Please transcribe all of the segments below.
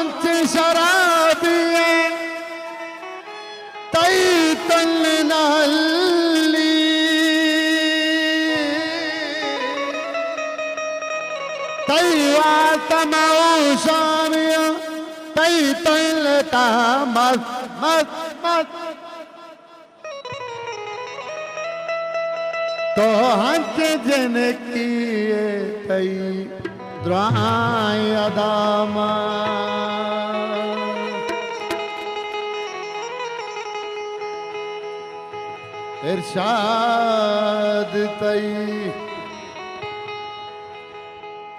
hunch शराबी तई तन नहली तई आत्माओ शामिया तई तन मत मत मत तो हंच जन किए तई द्राय अदामा इरशाद तई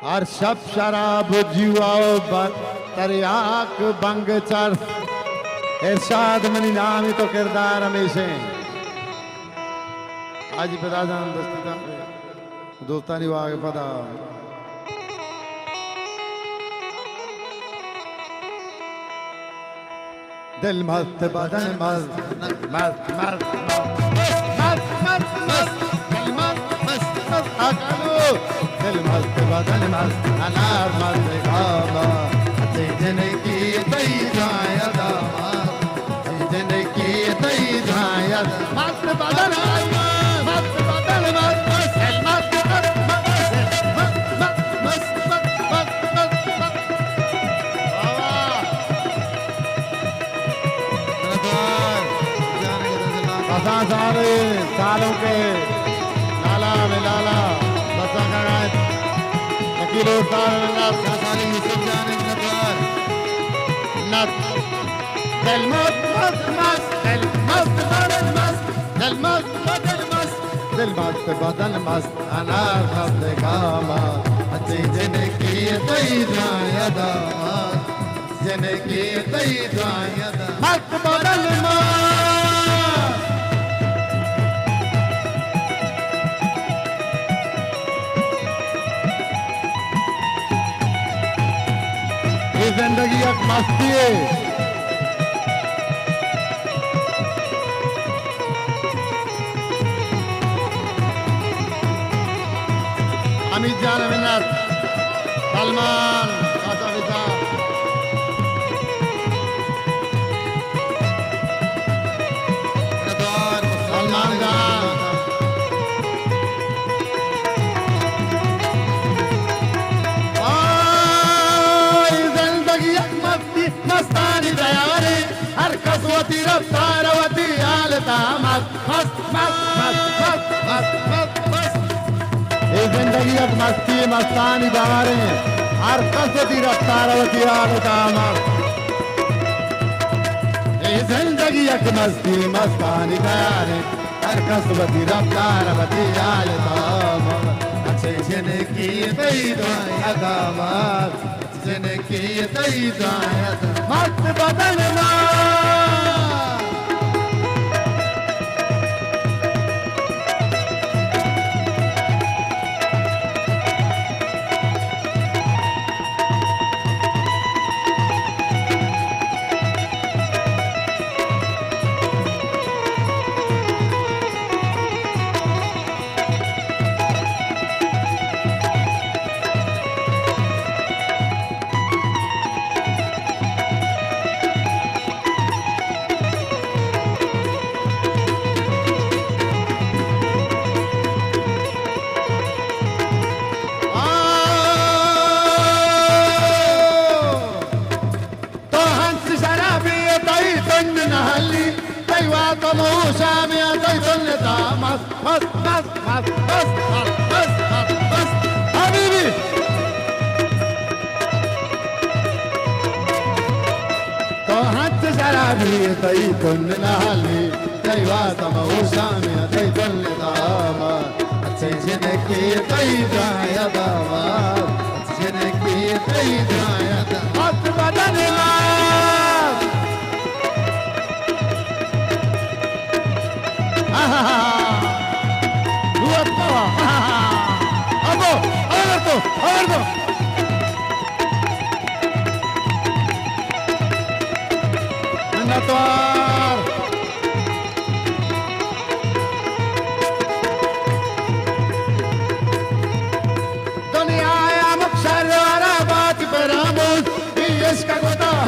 हर शब शराब जुआओ तरियाक बंग चर इरशाद मनी नाम ही तो किरदार हमेशा आज बता जान दोस्तानी वाग पता दिल मस्त बदन मस्त मस्त मस्त मस्त मस्त मस्त दिल मस्त मस्त मस्त आगलो दिल मस्त बदन मस्त अनार मस्त खामा जिन की तई जाया दामा जिन की तई जाया मस्त बदन मस्त बदन मस्त मस्त सारे सालों के लाला में लाला बसा का गायब नकीलो सारे यूसुफ जाने नत दिल मस्त मस्त मस्त दिल मस्त बदन मस्त दिल मस्त बदन मस्त दिल मस्त बदन मस्त अनार मस्त कामा अच्छी जिनकी तई जाया दामा जिनकी तई जाया मस्त बदन मस्त जिंदगी एक मस्ती है अमित जान अमिनाथ सलमान सलमान जान मस्तानी दयारे हर कसवती रफ्तारवती आलता मस्त मस्त मस्त मस्त मस्त मस्त मस्त ये जिंदगी एक मस्ती मस्तानी दयारे हर कसवती रफ्तारवती आलता मस्त ये जिंदगी एक मस्ती मस्तानी दयारे हर कसवती रफ्तारवती आलता मस्त अच्छे जिनकी तई दुआएं दामाद जिनकी तई दुआएं मस्त बदन तई कुन नाली तई वात मऊसा में तई कुन दामा अच्छे जिनकी तई जाया दामा जिनकी तई जाया मस्त बदन दुनिया या मक्सर वाला बात पर हम इसका गोता